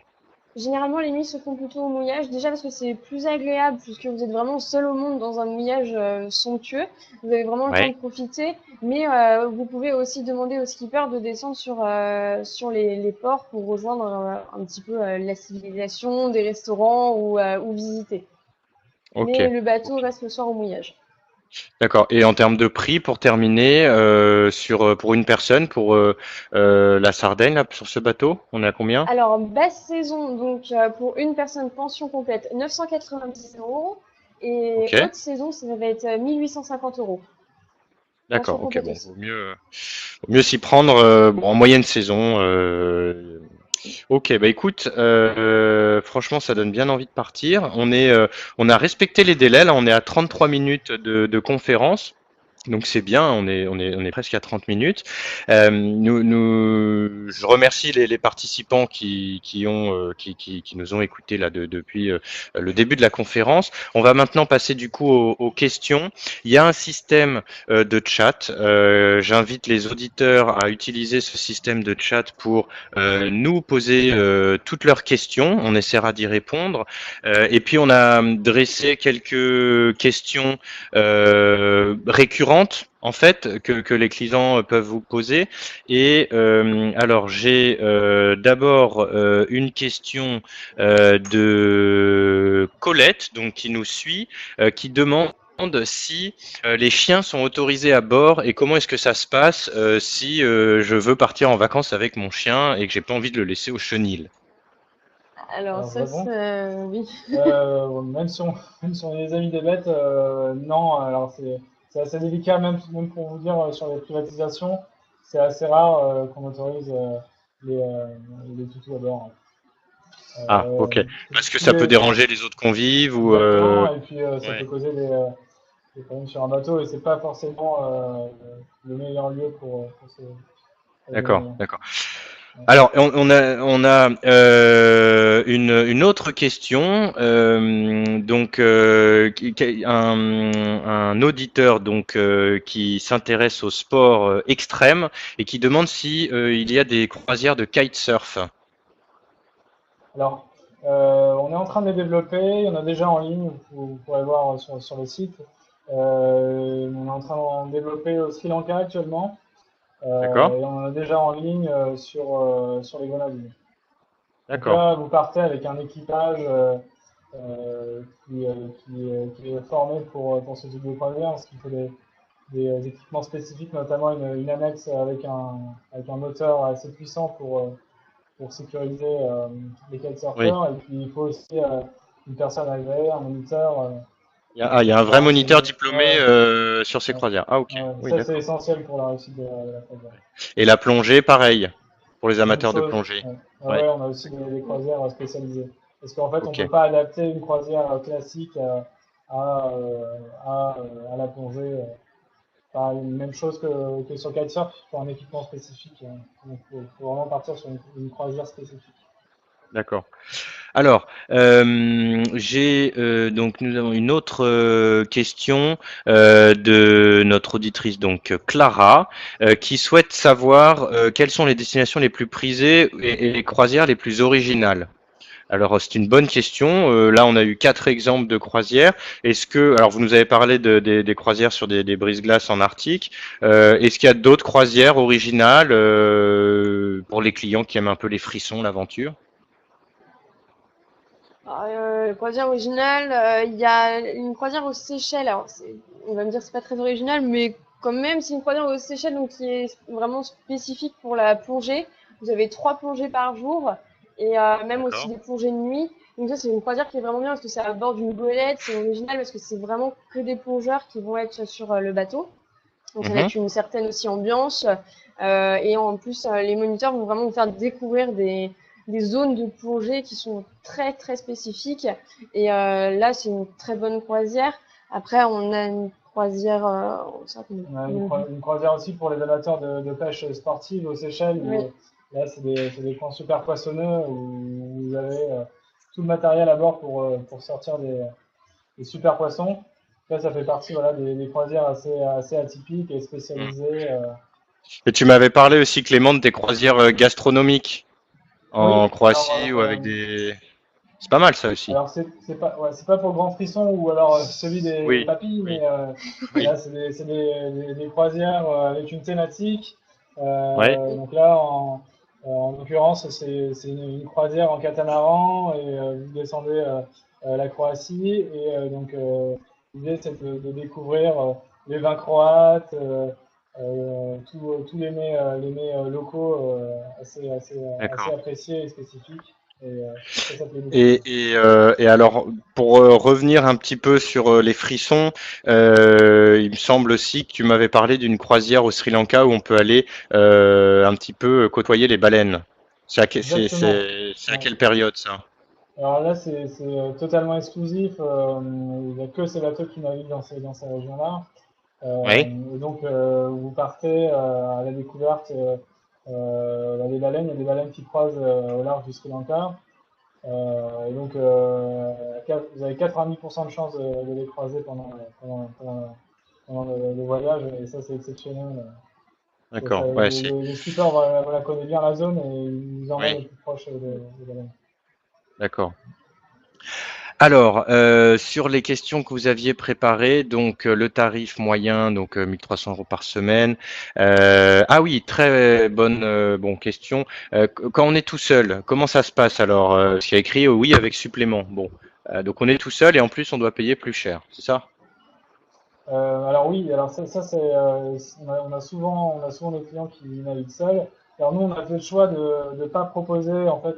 Généralement, les nuits se font plutôt au mouillage. Déjà parce que c'est plus agréable puisque vous êtes vraiment seul au monde dans un mouillage somptueux. Vous avez vraiment le temps Ouais. de profiter. Mais vous pouvez aussi demander au skipper de descendre sur les ports pour rejoindre un petit peu la civilisation, des restaurants ou visiter. Ok. Mais le bateau Ok. reste le soir au mouillage. D'accord. Et en termes de prix, pour terminer, pour une personne, pour la Sardaigne, là, sur ce bateau, on est à combien? Alors, basse saison, donc pour une personne pension complète, 990 euros. Et Ok. haute saison, ça va être 1850 euros. Pension D'accord. Ok. complète Bon, aussi. vaut mieux s'y prendre bon, en moyenne saison. Ok. Bah écoute, franchement, ça donne bien envie de partir. On a respecté les délais. Là, on est à 33 minutes de conférence. Donc c'est bien, on est presque à 30 minutes. Je remercie les participants qui nous ont écoutés là depuis le début de la conférence. On va maintenant passer du coup aux questions. Il y a un système de chat. J'invite les auditeurs à utiliser ce système de chat pour nous poser toutes leurs questions. On essaiera d'y répondre. Et puis on a dressé quelques questions récurrentes en fait que les clients peuvent vous poser. Et alors j'ai d'abord une question de Colette, donc qui nous suit, qui demande si les chiens sont autorisés à bord et comment est-ce que ça se passe si je veux partir en vacances avec mon chien et que j'ai pas envie de le laisser au chenil. Alors Alors, je ça, réponds. oui. Même si on, même si on est des amis des bêtes, non. Alors, c'est assez délicat, même pour vous dire, sur les privatisations, c'est assez rare qu'on autorise les, euh, les toutous à bord. Ah, Euh, ok. Parce que tous ça peut les, déranger les autres convives ou exactement, et puis ça peut ouais. causer des problèmes sur un bateau, et c'est pas forcément le meilleur lieu pour des D'accord, réunions. d'accord. Ouais. Alors, on a une autre question. Donc, un auditeur donc qui s'intéresse au sport extrême et qui demande si il y a des croisières de kitesurf. Alors, on est en train de les développer, il y en a déjà en ligne, vous pourrez voir sur le site. On est en train d'en développer au Sri Lanka actuellement, D'accord? et on en a déjà en ligne sur les Grenadines. Donc D'accord. là, vous partez avec un équipage qui est formé pour ce type de croisière, parce qu'il faut des équipements spécifiques, notamment une annexe avec un moteur assez puissant pour sécuriser les Oui. kitesurfers. Et puis il faut aussi une personne agréée, un moniteur Il y a un pour vrai moniteur renseigner. diplômé sur ces Ouais, croisières. Ah, ok. ouais. Oui, Ça, c'est d'accord. essentiel pour la réussite de la croisière. Et la plongée, pareil, pour les Même amateurs de chose. plongée. Ouais. Ouais, Ouais. ouais, on a aussi des croisières spécialisées. Parce qu'en fait, on Ok. peut pas adapter une croisière classique à la plongée. Pas une même chose que sur kitesurf, il faut un équipement spécifique. Donc, faut vraiment partir sur une croisière spécifique. D'accord. Alors, donc nous avons une autre question de notre auditrice donc Clara qui souhaite savoir quelles sont les destinations les plus prisées et les croisières les plus originales. Alors c'est une bonne question. Là on a eu 4 exemples de croisières. Alors vous nous avez parlé des croisières sur des brises-glaces en Arctique. Est-ce qu'il y a d'autres croisières originales pour les clients qui aiment un peu les frissons, l'aventure? Croisière originale, il y a une croisière aux Seychelles. Alors, on va me dire que c'est pas très original, mais quand même, c'est une croisière aux Seychelles donc qui est vraiment spécifique pour la plongée. Vous avez 3 plongées par jour et même aussi D'accord. des plongées de nuit. Donc ça, c'est une croisière qui est vraiment bien parce que c'est à bord d'une goélette. C'est original parce que c'est vraiment que des plongeurs qui vont être sur le bateau. Donc ça va Mhm. être une certaine aussi ambiance. Et en plus, les moniteurs vont vraiment vous faire découvrir des zones de plongée qui sont très très spécifiques. Et là, c'est une très bonne croisière. Après, on a une croisière. On a une croisière aussi pour les amateurs de pêche sportive aux Seychelles, Oui. où là, c'est des coins super poissonneux, où vous avez tout le matériel à bord pour sortir des super poissons. Là, ça fait partie voilà, des croisières assez atypiques et Mm. spécialisées. Et tu m'avais parlé aussi, Clément, de tes croisières gastronomiques Oui, en Croatie ou avec des... C'est pas mal ça aussi. alors c'est pas ouais, c'est pas pour le grand frisson ou alors celui des Oui, papilles, oui, mais oui. là c'est des croisières avec une thématique. Ouais, Donc là en l'occurrence c'est une croisière en catamaran et vous descendez la Croatie et l'idée c'est de découvrir les vins croates, tous les mets locaux assez d'accord. appréciés et spécifiques. Et ça plaît beaucoup. Ouais. Et alors, pour revenir un petit peu sur les frissons, il me semble aussi que tu m'avais parlé d'une croisière au Sri Lanka où on peut aller un petit peu côtoyer les baleines. Exactement. C'est à Ouais. quelle période ça? Alors là, c'est totalement exclusif. Il n'y a que ces bateaux qui naviguent dans ces régions-là. Oui, Et donc, vous partez à la découverte des baleines. Il y a des baleines qui croisent au large du Sri Lanka. Et donc, vous avez 90% de chances de les croiser pendant le voyage. Et ça, c'est exceptionnel. d'accord. Ouais, Le skipper voilà, connaît bien la zone et il vous emmène oui, au plus proche des baleines. d'accord. Alors, sur les questions que vous aviez préparées, donc le tarif moyen, donc 1300 euros par semaine. Ah oui, très bonne question. Quand on est tout seul, comment ça se passe alors? Parce qu'il y a écrit oui avec supplément. Bon, donc on est tout seul et en plus on doit payer plus cher, c'est ça? Alors oui, alors on a souvent des clients qui naviguent seuls. Alors nous, on a fait le choix de ne pas proposer en fait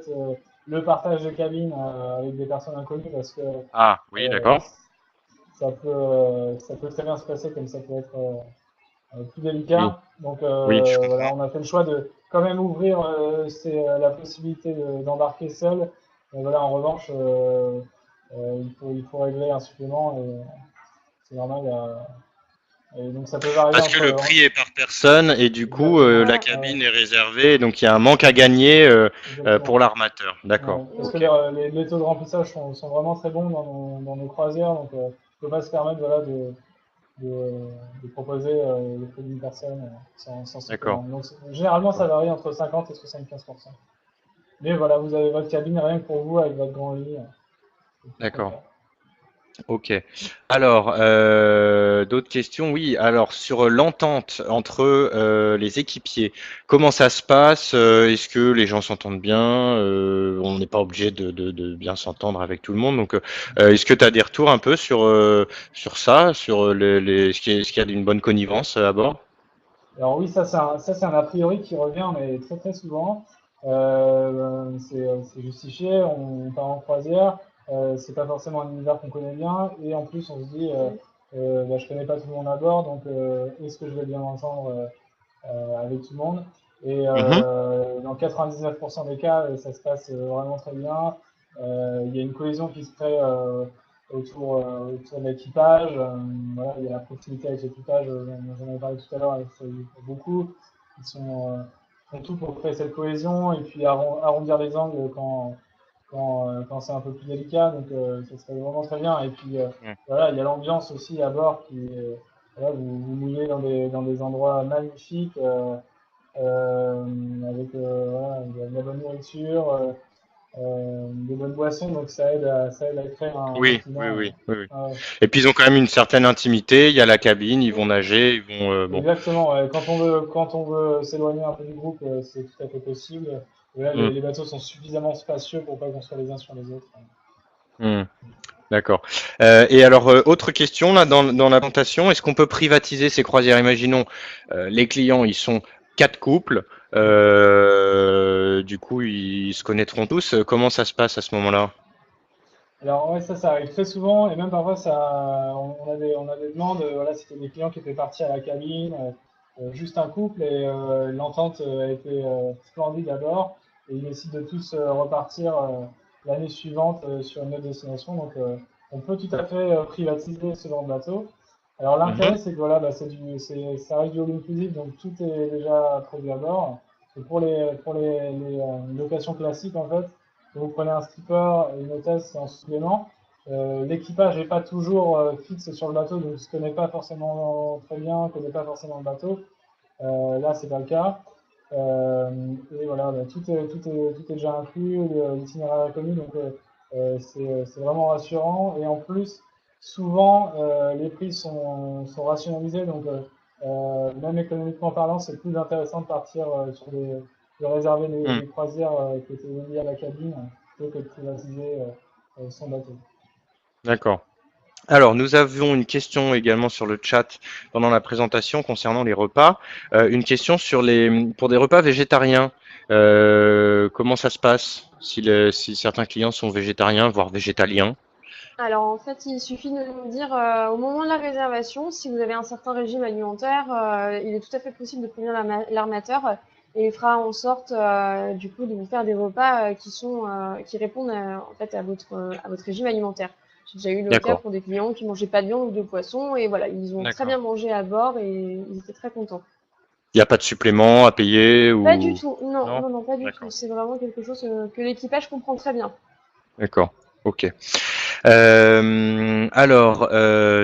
le partage de cabine avec des personnes inconnues parce que Ah oui, euh, d'accord. ça peut très bien se passer comme ça peut être plus Oui, délicat. Donc oui, je voilà, comprends. on a fait le choix de quand même ouvrir la possibilité d'embarquer seul Mais voilà, en revanche, il faut régler un supplément et c'est normal. Et donc ça peut varier Parce que entre. le prix est par personne et du coup, Exactement. la Voilà. cabine est réservée, donc il y a un manque à gagner pour Exactement. l'armateur. D'accord. Ouais, parce que Ok. les taux de remplissage sont vraiment très bons dans nos croisières, donc on ne peut pas se permettre voilà, de proposer le prix d'une personne sans supplément. D'accord. Donc généralement ça varie entre 50 et 75%. Mais voilà, vous avez votre cabine rien que pour vous avec votre grand lit. C'est tout D'accord. confort. Ok. Alors, d'autres questions? Oui. Alors, sur l'entente entre les équipiers, comment ça se passe? Est-ce que les gens s'entendent bien? On n'est pas obligé de bien s'entendre avec tout le monde. Donc, est-ce que tu as des retours un peu sur ça, sur est-ce qu'il y a une bonne connivence à bord? Alors oui, ça c'est un a priori qui revient, mais très très souvent. C'est justifié, on part en croisière, c'est pas forcément un univers qu'on connaît bien, et en plus on se dit, bah, je connais pas tout le monde à bord, donc est-ce que je vais bien m'entendre avec tout le monde? Et Mhm. dans 99% des cas, ça se passe vraiment très bien. Il y a une cohésion qui se crée autour de l'équipage. Voilà, il y a la proximité avec l'équipage, j'en avais parlé tout à l'heure, c'est beaucoup. Font tout pour créer cette cohésion et puis arrondir les angles quand c'est un peu plus délicat. Donc ça se fait vraiment très bien. Et puis Ouais. voilà, il y a l'ambiance aussi à bord qui est, voilà, vous mouillez dans des endroits magnifiques avec voilà, de la bonne nourriture, des bonnes boissons, donc ça aide à créer un Oui, oui, climat. oui, oui, oui. Ouais. Et puis ils ont quand même une certaine intimité. Il y a la cabine, ils vont nager, ils vont bon. Exactement, ouais. Quand on veut s'éloigner un peu du groupe, c'est tout à fait possible. Et là, Hmm, les bateaux sont suffisamment spacieux pour pas qu'on soit les uns sur les autres. hmm. D'accord. Et alors, autre question là dans la plantation, est-ce qu'on peut privatiser ces croisières? Imaginons, les clients, ils sont quatre couples, du coup, ils se connaîtront tous. Comment ça se passe à ce moment-là? Alors ouais, ça arrive très souvent et même parfois on a des demandes. Voilà, c'était des clients qui étaient partis à la cabine, juste un couple et l'entente a été splendide d'abord et ils décident de tous repartir l'année suivante sur une autre destination. Donc on peut tout à fait privatiser ce genre de bateau. Alors Mhm, l'intérêt c'est que voilà, bah, ça reste du all inclusive donc tout est déjà produit à bord. Et pour les locations classiques en fait. Vous prenez un skipper et une hôtesse, c'est en supplément. L'équipage n'est pas toujours fixe sur le bateau, donc ne se connaît pas forcément très bien, ne connaît pas forcément le bateau. Là, c'est pas le cas. Euh, et voilà, bah, tout est déjà inclus, l'itinéraire est connu, donc c'est vraiment rassurant. Et en plus, souvent, les prix sont rationalisés, donc même économiquement parlant, c'est plus intéressant de partir de réserver hmm. les croisières qui étaient liées à la cabine plutôt que de privatiser son bateau. D'accord. Alors, nous avions une question également sur le chat pendant la présentation concernant les repas. Une question sur pour des repas végétariens. Comment ça se passe si certains clients sont végétariens, voire végétaliens? Alors en fait, il suffit de nous dire au moment de la réservation, si vous avez un certain régime alimentaire, il est tout à fait possible de prévenir l'armateur et il fera en sorte du coup de vous faire des repas qui répondent en fait à votre régime alimentaire. J'ai déjà eu le cas D'accord, pour des clients qui mangeaient pas de viande ou de poisson et voilà, ils ont très d'accord. bien mangé à bord et ils étaient très contents. Il n'y a pas de supplément à payer Pas du ou... tout, non, Non? non, non, pas du tout. D'accord, C'est vraiment quelque chose que l'équipage comprend très bien. d'accord. Ok. Alors,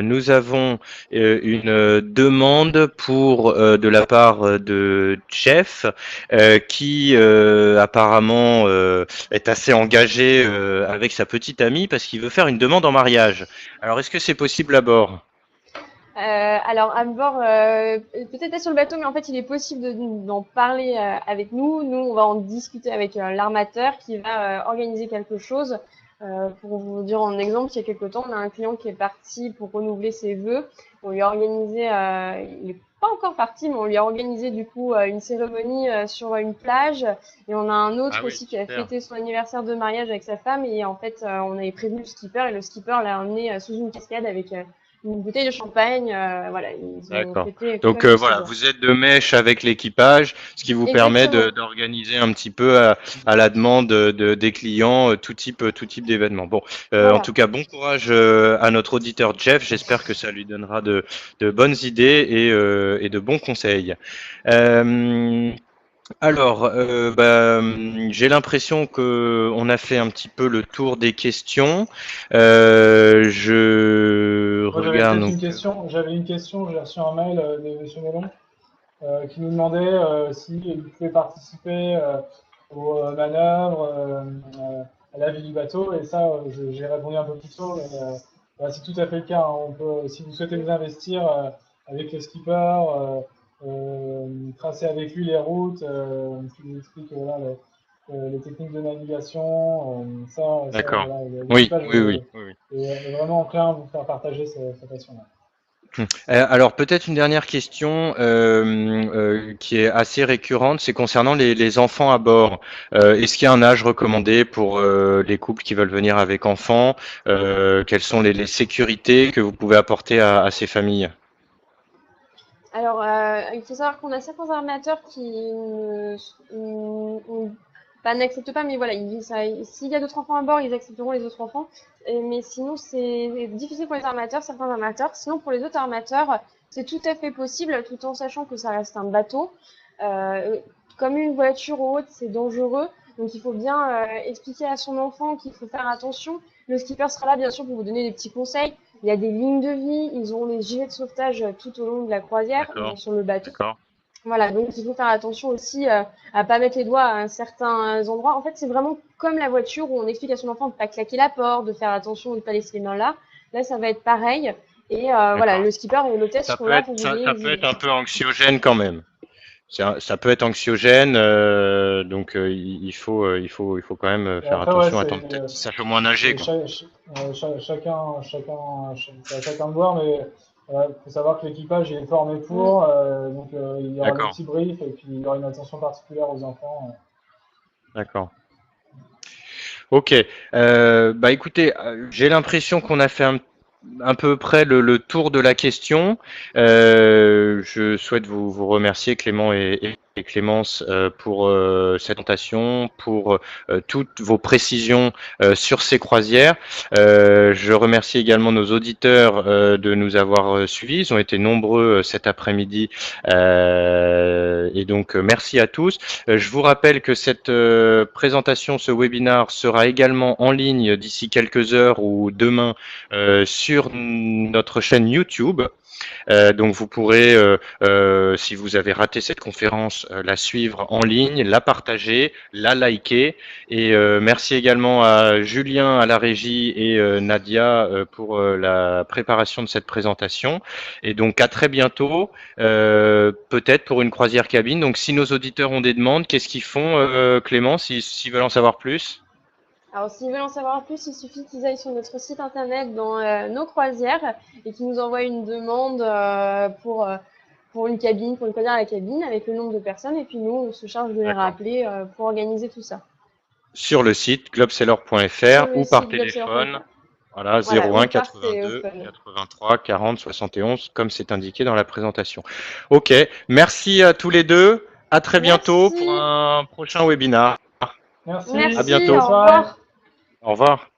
nous avons une demande pour de la part de Jeff, qui apparemment est assez engagé avec sa petite amie parce qu'il veut faire une demande en mariage. Alors, est-ce que c'est possible à bord? Alors à bord, peut-être pas sur le bateau, mais en fait, il est possible d'en parler avec nous. Nous, on va en discuter avec l'armateur qui va organiser quelque chose. Pour vous dire en exemple, il y a quelque temps, on a un client qui est parti pour renouveler ses vœux. On lui a organisé, il n'est pas encore parti, mais on lui a organisé du coup une cérémonie sur une plage. Et on a un Ah autre oui, aussi qui a super. fêté son anniversaire de mariage avec sa femme. Et en fait, on avait prévenu le skipper et le skipper l'a emmené sous une cascade avec une bouteille de champagne. Voilà, ils ont D'accord. fêté quand Donc même voilà, ce jour. vous êtes de mèche avec l'équipage, ce qui vous permet Exactement. d'organiser un petit peu à la demande des clients tout type d'événement. Bon, en Voilà. tout cas, bon courage à notre auditeur Jeff. J'espère que ça lui donnera de bonnes idées et de bons conseils. Euh, j'ai l'impression que on a fait un petit peu le tour des questions. Je Moi, j'avais regarde peut-être donc. une question. J'avais une question. J'ai reçu un mail de M. Mellon qui nous demandait s'il pouvait participer aux manœuvres, à la vie du bateau. Et ça, j'ai répondu un peu plus tôt. Mais, voilà, c'est tout à fait le cas, hein. On peut, si vous souhaitez vous investir avec le skipper, tracer avec lui les routes, qui vous explique voilà, les techniques de navigation, D'accord. voilà, Oui, l'équipage oui, oui, oui, oui. est vraiment enclin à vous faire partager cette passion-là. Alors peut-être une dernière question qui est assez récurrente, c'est concernant les enfants à bord. Est-ce qu'il y a un âge recommandé pour les couples qui veulent venir avec enfants? Quelles sont les sécurités que vous pouvez apporter à ces familles? Alors, il faut savoir qu'on a certains armateurs qui pas n'acceptent pas, mais voilà, s'il y a d'autres enfants à bord, ils accepteront les autres enfants. Mais sinon, c'est difficile pour les armateurs, certains armateurs. Sinon, pour les autres armateurs, c'est tout à fait possible, tout en sachant que ça reste un bateau. Euh, Comme une voiture ou autre, c'est dangereux. Donc, il faut bien expliquer à son enfant qu'il faut faire attention. Le skipper sera là, bien sûr, pour vous donner des petits conseils. Il y a des lignes de vie, ils ont les gilets de sauvetage tout au long de la croisière D'accord, sur le bateau. d'accord, Voilà, donc il faut faire attention aussi à pas mettre les doigts à certains endroits. En fait, c'est vraiment comme la voiture où on explique à son enfant de pas claquer la porte, de faire attention, de ne pas laisser les mains là. Là, ça va être pareil. Et voilà, d'accord. le skipper et l'hôtesse seront là pour vous donner Ça les peut être idées. un peu anxiogène quand même. Ça peut être anxiogène, donc il faut quand même Et faire après, ouais, attention, attendre peut-être qu'ils sachent au moins nager, c'est quoi. c'est à chacun de voir, mais il faut savoir que l'équipage est formé Mm. pour, donc il y aura des D'accord, petits briefs et puis il y aura une attention particulière aux enfants. d'accord. Ok. Bah écoutez, j'ai l'impression qu'on a fait un peu près le tour de la question. Je souhaite vous remercier Clément et Clémence pour cette présentation, pour toutes vos précisions sur ces croisières. Je remercie également nos auditeurs de nous avoir suivis. Ils ont été nombreux cet après-midi et donc merci à tous. Je vous rappelle que cette présentation, ce webinaire sera également en ligne d'ici quelques heures ou demain sur notre chaîne YouTube. Donc vous pourrez, si vous avez raté cette conférence, la suivre en ligne, la partager, la liker. Et merci également à Julien à la régie et Nadia pour la préparation de cette présentation. Et donc à très bientôt, peut-être pour une croisière cabine. Donc si nos auditeurs ont des demandes, qu'est-ce qu'ils font, Clément, s'ils veulent en savoir plus? Alors, s'ils veulent en savoir plus, il suffit qu'ils aillent sur notre site internet dans nos croisières et qu'ils nous envoient une demande pour une cabine, pour une croisière à la cabine avec le nombre de personnes. Et puis nous, on se charge de les D'accord. rappeler pour organiser tout ça. Sur le site Sur globeseller.fr le ou par site téléphone. globseller.fr. Voilà, Voilà, 01 ou par 82 téléphone. 83 40 71, comme c'est indiqué dans la présentation. Ok, merci à tous les deux. À très bientôt pour Merci. un prochain webinaire. Merci, À Merci, bonne bientôt. au soirée. revoir. Au revoir.